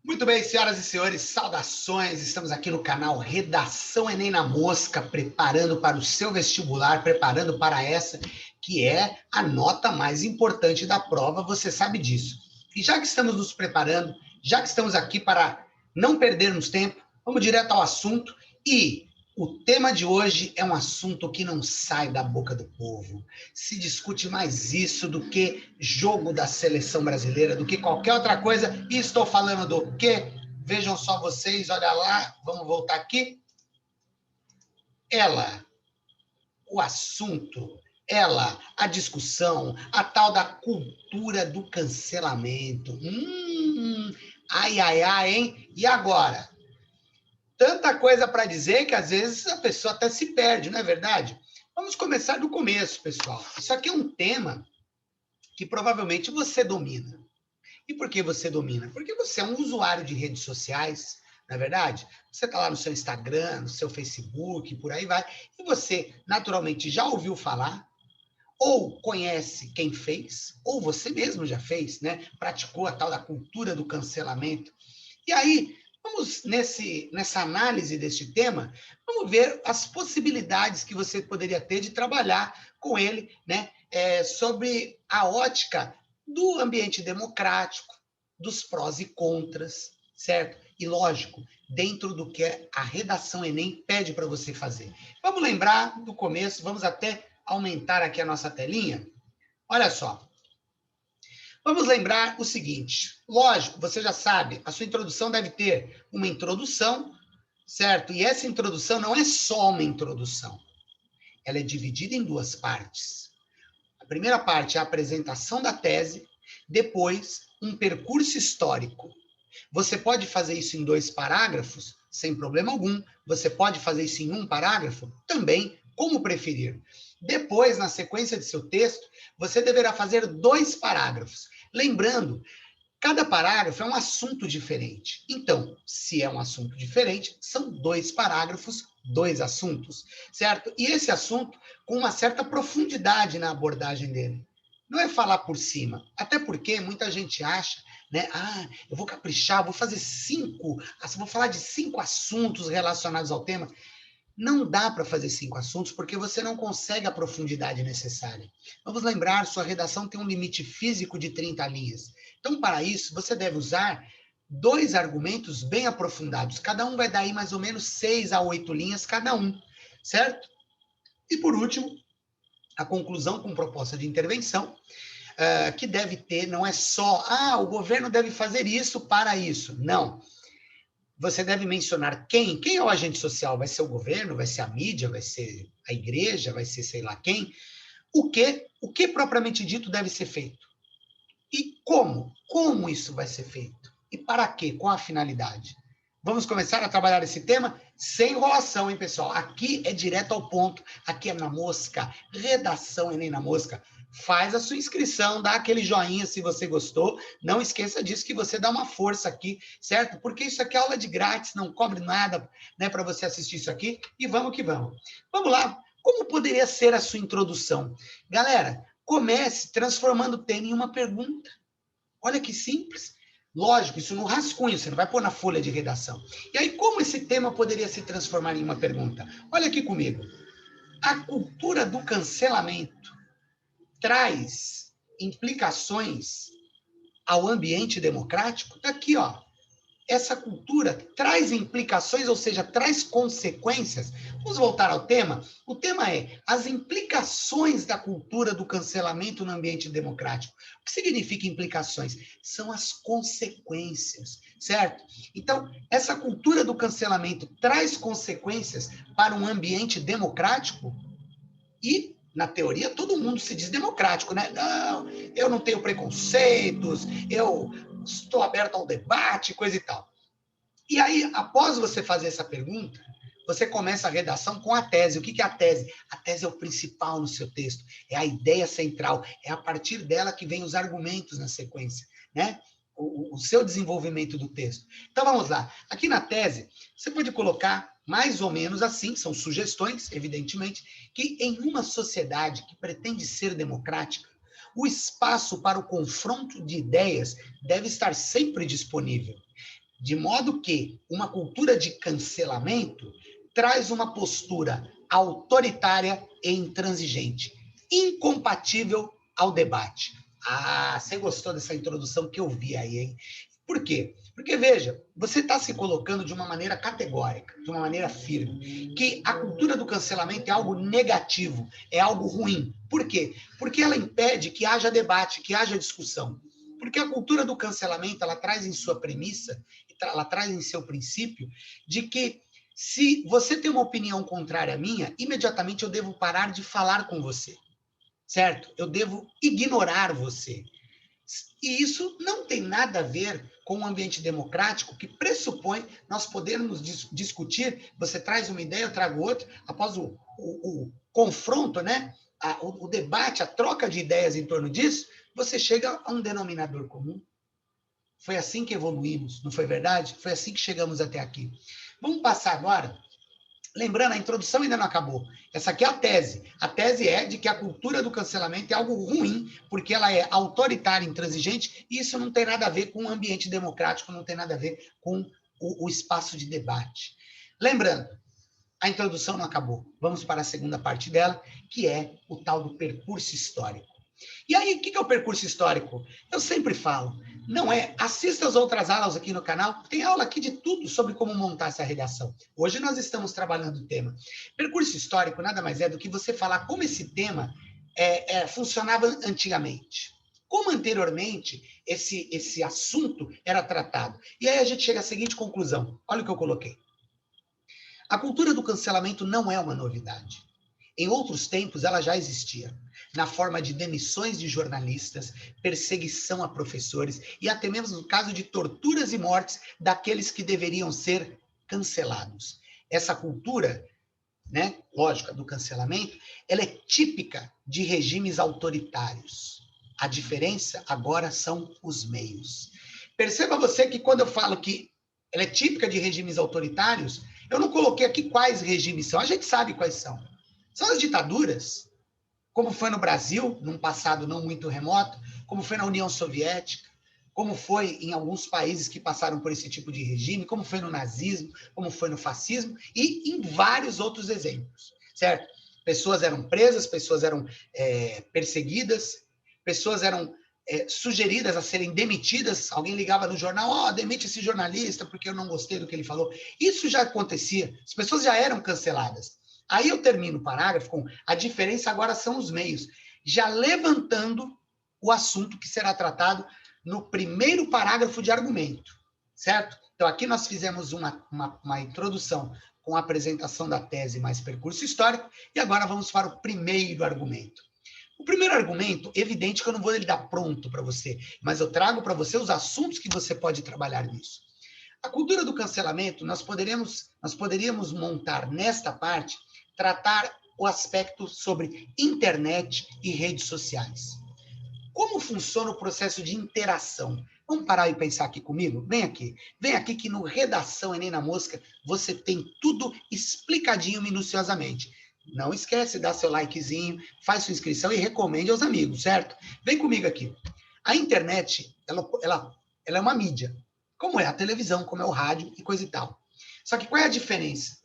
Muito bem, senhoras e senhores, saudações! Estamos aqui no canal Redação Enem na Mosca, preparando para o seu vestibular, preparando para essa que é a nota mais importante da prova, você sabe disso. E já que estamos nos preparando, já que estamos aqui para não perdermos tempo, vamos direto ao assunto e o tema de hoje é um assunto que não sai da boca do povo. Se discute mais isso do que jogo da seleção brasileira, do que qualquer outra coisa. E estou falando do quê? Vejam só vocês, olha lá, vamos voltar aqui. Ela, o assunto, ela, a discussão, a tal da cultura do cancelamento. Ai, ai, ai, hein? E agora? Tanta coisa para dizer que às vezes a pessoa até se perde, não é verdade? Vamos começar do começo, pessoal. Isso aqui é um tema que provavelmente você domina. E por que você domina? Porque você é um usuário de redes sociais, não é verdade? Você está lá no seu Instagram, no seu Facebook, por aí vai, e você naturalmente já ouviu falar, ou conhece quem fez, ou você mesmo já fez, né? Praticou a tal da cultura do cancelamento. E aí, vamos nessa análise deste tema, vamos ver as possibilidades que você poderia ter de trabalhar com ele, né? Sobre a ótica do ambiente democrático, dos prós e contras, certo? E lógico, dentro do que a redação Enem pede para você fazer. Vamos lembrar do começo, vamos até aumentar aqui a nossa telinha. Olha só, vamos lembrar o seguinte, lógico, você já sabe, a sua introdução deve ter uma introdução, certo? E essa introdução não é só uma introdução, ela é dividida em duas partes. A primeira parte é a apresentação da tese, depois um percurso histórico. Você pode fazer isso em 2 parágrafos, sem problema algum. Você pode fazer isso em 1 parágrafo, também, como preferir. Depois, na sequência de seu texto, você deverá fazer 2 parágrafos. Lembrando, cada parágrafo é um assunto diferente. Então, se é um assunto diferente, são 2 parágrafos, 2 assuntos, certo? E esse assunto com uma certa profundidade na abordagem dele. Não é falar por cima, até porque muita gente acha, né? Eu vou caprichar, vou fazer 5, vou falar de 5 assuntos relacionados ao tema. Não dá para fazer 5 assuntos porque você não consegue a profundidade necessária. Vamos lembrar, sua redação tem um limite físico de 30 linhas. Então, para isso, você deve usar 2 argumentos bem aprofundados. Cada um vai dar aí mais ou menos 6 a 8 linhas cada um, certo? E por último, a conclusão com proposta de intervenção, que deve ter, não é só, o governo deve fazer isso para isso. Não. Você deve mencionar quem? Quem é o agente social? Vai ser o governo? Vai ser a mídia? Vai ser a igreja? Vai ser sei lá quem? O que propriamente dito deve ser feito? E como? Como isso vai ser feito? E para quê? Qual a finalidade? Vamos começar a trabalhar esse tema sem enrolação, hein, pessoal? Aqui é direto ao ponto, aqui é na mosca, redação Enem na mosca. Faz a sua inscrição, dá aquele joinha se você gostou. Não esqueça disso, que você dá uma força aqui, certo? Porque isso aqui é aula de grátis, não cobre nada, né, para você assistir isso aqui. E vamos que vamos. Vamos lá. Como poderia ser a sua introdução? Galera, comece transformando o tema em uma pergunta. Olha que simples. Lógico, isso no rascunho, você não vai pôr na folha de redação. E aí, como esse tema poderia se transformar em uma pergunta? Olha aqui comigo. A cultura do cancelamento traz implicações ao ambiente democrático? Está aqui, ó. Essa cultura traz implicações, ou seja, traz consequências. Vamos voltar ao tema? O tema é as implicações da cultura do cancelamento no ambiente democrático. O que significa implicações? São as consequências, certo? Então, essa cultura do cancelamento traz consequências para um ambiente democrático e, na teoria, todo mundo se diz democrático, né? Não, eu não tenho preconceitos, eu estou aberto ao debate, coisa e tal. E aí, após você fazer essa pergunta, você começa a redação com a tese. O que é a tese? A tese é o principal no seu texto, é a ideia central, é a partir dela que vem os argumentos na sequência, né? O seu desenvolvimento do texto. Então, vamos lá. Aqui na tese, você pode colocar mais ou menos assim, são sugestões, evidentemente, que em uma sociedade que pretende ser democrática, o espaço para o confronto de ideias deve estar sempre disponível. De modo que uma cultura de cancelamento traz uma postura autoritária e intransigente, incompatível ao debate. Ah, você gostou dessa introdução que eu vi aí, hein? Por quê? Porque, veja, você está se colocando de uma maneira categórica, de uma maneira firme, que a cultura do cancelamento é algo negativo, é algo ruim. Por quê? Porque ela impede que haja debate, que haja discussão. Porque a cultura do cancelamento, ela traz em sua premissa, ela traz em seu princípio, de que se você tem uma opinião contrária à minha, imediatamente eu devo parar de falar com você, certo? Eu devo ignorar você. E isso não tem nada a ver com um ambiente democrático que pressupõe nós podermos discutir, você traz uma ideia, eu trago outra, após o confronto, né? O debate, a troca de ideias em torno disso, você chega a um denominador comum. Foi assim que evoluímos, não foi verdade? Foi assim que chegamos até aqui. Vamos passar agora. Lembrando, a introdução ainda não acabou. Essa aqui é a tese. A tese é de que a cultura do cancelamento é algo ruim, porque ela é autoritária, intransigente, e isso não tem nada a ver com o ambiente democrático, não tem nada a ver com o espaço de debate. Lembrando, a introdução não acabou. Vamos para a segunda parte dela, que é o tal do percurso histórico. E aí, o que é o percurso histórico? Eu sempre falo, não é? Assista as outras aulas aqui no canal, tem aula aqui de tudo sobre como montar essa redação. Hoje nós estamos trabalhando o tema. Percurso histórico nada mais é do que você falar como esse tema funcionava antigamente. Como anteriormente esse assunto era tratado. E aí a gente chega à seguinte conclusão. Olha o que eu coloquei. A cultura do cancelamento não é uma novidade. Em outros tempos, ela já existia, na forma de demissões de jornalistas, perseguição a professores e até mesmo no caso de torturas e mortes daqueles que deveriam ser cancelados. Essa cultura, né, lógica do cancelamento, ela é típica de regimes autoritários. A diferença agora são os meios. Perceba você que quando eu falo que ela é típica de regimes autoritários, eu não coloquei aqui quais regimes são, a gente sabe quais são. São as ditaduras, como foi no Brasil, num passado não muito remoto, como foi na União Soviética, como foi em alguns países que passaram por esse tipo de regime, como foi no nazismo, como foi no fascismo, e em vários outros exemplos, certo? Pessoas eram presas, pessoas eram perseguidas, pessoas eram sugeridas a serem demitidas, alguém ligava no jornal, demite esse jornalista porque eu não gostei do que ele falou. Isso já acontecia, as pessoas já eram canceladas. Aí eu termino o parágrafo com a diferença agora são os meios, já levantando o assunto que será tratado no primeiro parágrafo de argumento, certo? Então, aqui nós fizemos uma introdução com a apresentação da tese mais percurso histórico, e agora vamos para o primeiro argumento. O primeiro argumento, evidente que eu não vou dar pronto para você, mas eu trago para você os assuntos que você pode trabalhar nisso. A cultura do cancelamento, nós poderíamos montar nesta parte, tratar o aspecto sobre internet e redes sociais. Como funciona o processo de interação? Vamos parar e pensar aqui comigo? Vem aqui que no Redação Enem na Mosca você tem tudo explicadinho minuciosamente. Não esquece, dá seu likezinho, faz sua inscrição e recomende aos amigos, certo? Vem comigo aqui. A internet, ela é uma mídia, como é a televisão, como é o rádio e coisa e tal. Só que qual é a diferença?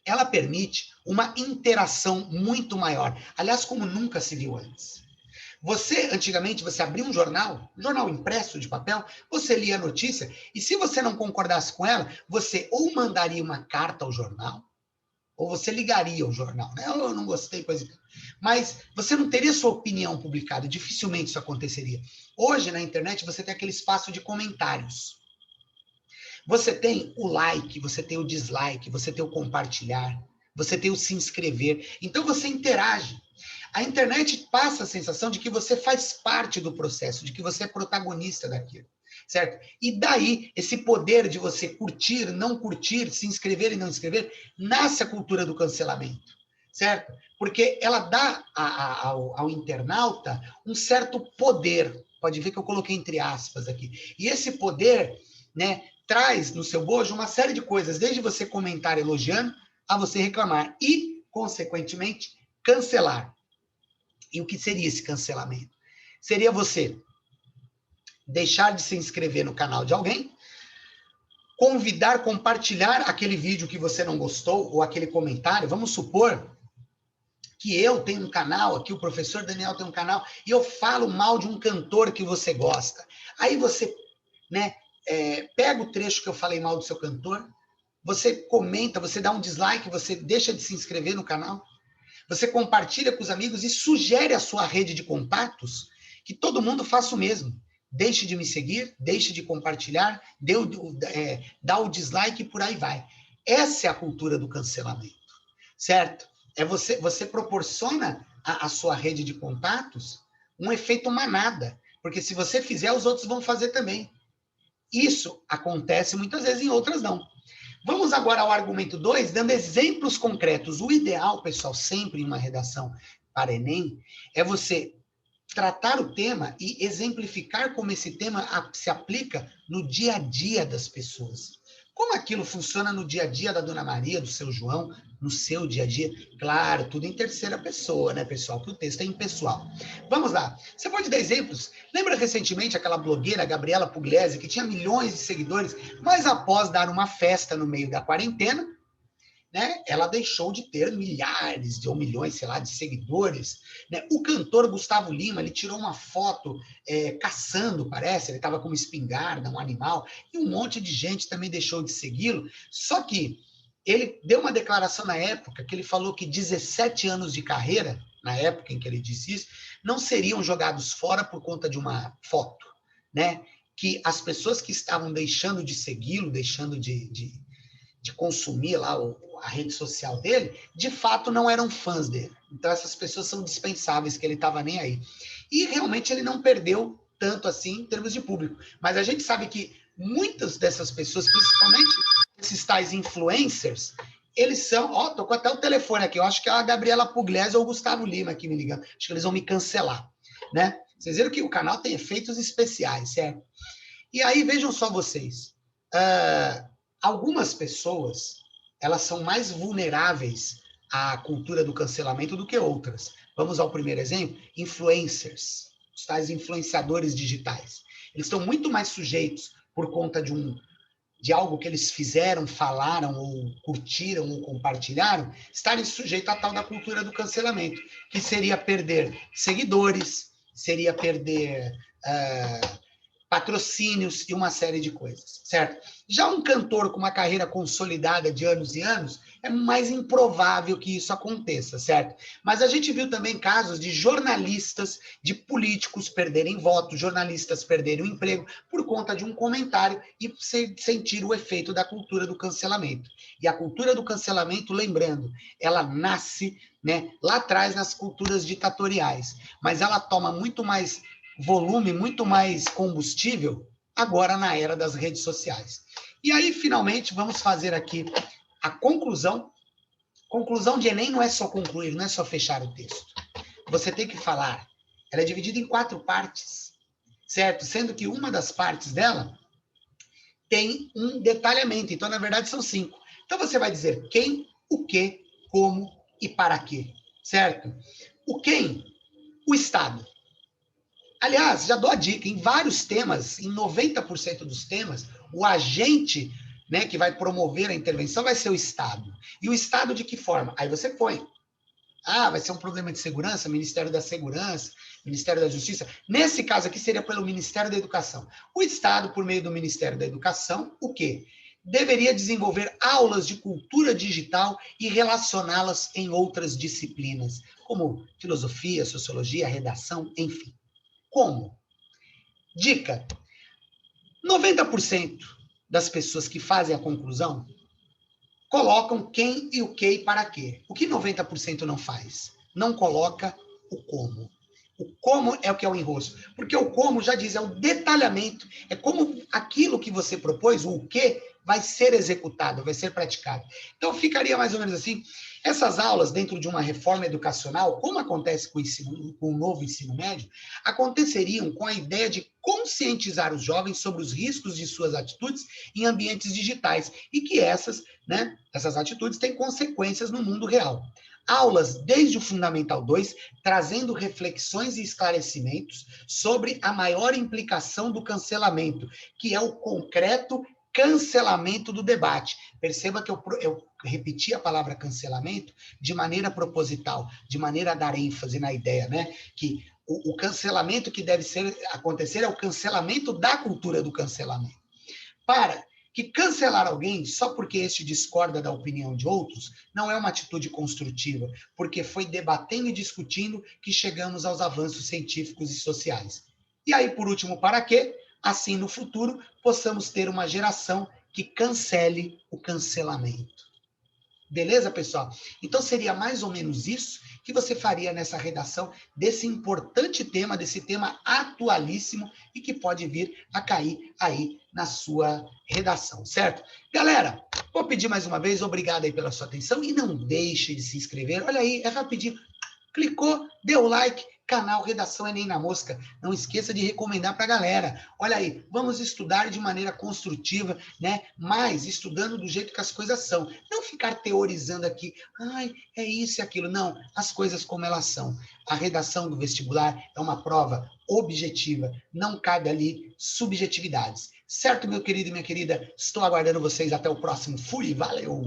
Ela permite uma interação muito maior. Aliás, como nunca se viu antes. Antigamente, você abria um jornal impresso de papel, você lia a notícia, e se você não concordasse com ela, você ou mandaria uma carta ao jornal, ou você ligaria ao jornal, né? Eu não gostei, coisa. Mas você não teria sua opinião publicada, dificilmente isso aconteceria. Hoje, na internet, você tem aquele espaço de comentários. Você tem o like, você tem o dislike, você tem o compartilhar, você tem o se inscrever. Então, você interage. A internet passa a sensação de que você faz parte do processo, de que você é protagonista daquilo, certo? E daí, esse poder de você curtir, não curtir, se inscrever e não inscrever, nasce a cultura do cancelamento, certo? Porque ela dá ao internauta um certo poder. Pode ver que eu coloquei entre aspas aqui. E esse poder, né, traz no seu bojo uma série de coisas, desde você comentar elogiando, a você reclamar e, consequentemente, cancelar. E o que seria esse cancelamento? Seria você deixar de se inscrever no canal de alguém, convidar, compartilhar aquele vídeo que você não gostou, ou aquele comentário. Vamos supor que eu tenho um canal, aqui o professor Daniel tem um canal, e eu falo mal de um cantor que você gosta. Aí você, né, pega o trecho que eu falei mal do seu cantor, você comenta, você dá um dislike, você deixa de se inscrever no canal, você compartilha com os amigos e sugere à sua rede de contatos que todo mundo faça o mesmo. Deixe de me seguir, deixe de compartilhar, dá o dislike e por aí vai. Essa é a cultura do cancelamento, certo? Você proporciona à sua rede de contatos um efeito manada, porque se você fizer, os outros vão fazer também. Isso acontece muitas vezes, em outras não. Vamos agora ao argumento 2, dando exemplos concretos. O ideal, pessoal, sempre em uma redação para Enem, é você tratar o tema e exemplificar como esse tema se aplica no dia a dia das pessoas. Como aquilo funciona no dia a dia da Dona Maria, do seu João, no seu dia a dia? Claro, tudo em terceira pessoa, né, pessoal? Que o texto é impessoal. Vamos lá. Você pode dar exemplos? Lembra recentemente aquela blogueira, Gabriela Pugliese, que tinha milhões de seguidores, mas após dar uma festa no meio da quarentena, né, ela deixou de ter milhares ou milhões, sei lá, de seguidores. Né? O cantor Gustavo Lima, ele tirou uma foto caçando, parece, ele estava com uma espingarda, um animal, e um monte de gente também deixou de segui-lo. Só que ele deu uma declaração na época que ele falou que 17 anos de carreira, na época em que ele disse isso, não seriam jogados fora por conta de uma foto, né? Que as pessoas que estavam deixando de segui-lo, deixando de consumir lá a rede social dele, de fato não eram fãs dele. Então essas pessoas são dispensáveis, que ele estava nem aí. E realmente ele não perdeu tanto assim em termos de público. Mas a gente sabe que muitas dessas pessoas, principalmente esses tais influencers, eles são... Ó, tô com até o telefone aqui, eu acho que é a Gabriela Pugliese ou o Gustavo Lima aqui me ligando. Acho que eles vão me cancelar, né? Vocês viram que o canal tem efeitos especiais, certo? E aí, vejam só vocês. Algumas pessoas, elas são mais vulneráveis à cultura do cancelamento do que outras. Vamos ao primeiro exemplo? Influencers, os tais influenciadores digitais. Eles estão muito mais sujeitos, por conta de algo que eles fizeram, falaram, ou curtiram, ou compartilharam, estarem sujeitos à tal da cultura do cancelamento, que seria perder seguidores, seria perder... patrocínios e uma série de coisas, certo? Já um cantor com uma carreira consolidada de anos e anos, é mais improvável que isso aconteça, certo? Mas a gente viu também casos de jornalistas, de políticos perderem votos, jornalistas perderem o emprego por conta de um comentário e sentir o efeito da cultura do cancelamento. E a cultura do cancelamento, lembrando, ela nasce, né, lá atrás nas culturas ditatoriais, mas ela toma muito mais volume, muito mais combustível agora na era das redes sociais. E aí, finalmente, vamos fazer aqui a conclusão. Conclusão de Enem não é só concluir, não é só fechar o texto. Você tem que falar. Ela é dividida em 4 partes, certo? Sendo que uma das partes dela tem um detalhamento. Então, na verdade, são 5. Então, você vai dizer quem, o que, como e para quê, certo? O quem? O Estado. Aliás, já dou a dica, em vários temas, em 90% dos temas, o agente, né, que vai promover a intervenção vai ser o Estado. E o Estado de que forma? Aí você põe. Vai ser um problema de segurança, Ministério da Segurança, Ministério da Justiça. Nesse caso aqui seria pelo Ministério da Educação. O Estado, por meio do Ministério da Educação, o quê? Deveria desenvolver aulas de cultura digital e relacioná-las em outras disciplinas, como filosofia, sociologia, redação, enfim. Como? Dica: 90% das pessoas que fazem a conclusão colocam quem e o que e para quê. O que 90% não faz? Não coloca o como. O como é o que é o enrosto. Porque o como, já diz, é o detalhamento, é como aquilo que você propôs, o que, vai ser executado, vai ser praticado. Então, ficaria mais ou menos assim. Essas aulas, dentro de uma reforma educacional, como acontece com o novo ensino médio, aconteceriam com a ideia de conscientizar os jovens sobre os riscos de suas atitudes em ambientes digitais e que essas atitudes têm consequências no mundo real. Aulas desde o Fundamental 2, trazendo reflexões e esclarecimentos sobre a maior implicação do cancelamento, que é o concreto cancelamento do debate. Perceba que eu repeti a palavra cancelamento de maneira proposital, de maneira a dar ênfase na ideia, né? Que o cancelamento que deve acontecer é o cancelamento da cultura do cancelamento. Para que cancelar alguém só porque este discorda da opinião de outros não é uma atitude construtiva, porque foi debatendo e discutindo que chegamos aos avanços científicos e sociais. E aí, por último, para quê? Assim, no futuro, possamos ter uma geração que cancele o cancelamento. Beleza, pessoal? Então, seria mais ou menos isso que você faria nessa redação desse importante tema, desse tema atualíssimo e que pode vir a cair aí na sua redação, certo? Galera, vou pedir mais uma vez, obrigado aí pela sua atenção e não deixe de se inscrever. Olha aí, é rapidinho. Clicou, deu like, canal Redação Enem na Mosca. Não esqueça de recomendar para a galera. Olha aí, vamos estudar de maneira construtiva, né? Mas estudando do jeito que as coisas são. Não ficar teorizando aqui, ai, é isso e aquilo. Não, as coisas como elas são. A redação do vestibular é uma prova objetiva. Não cabe ali subjetividades. Certo, meu querido e minha querida? Estou aguardando vocês até o próximo. Fui, valeu!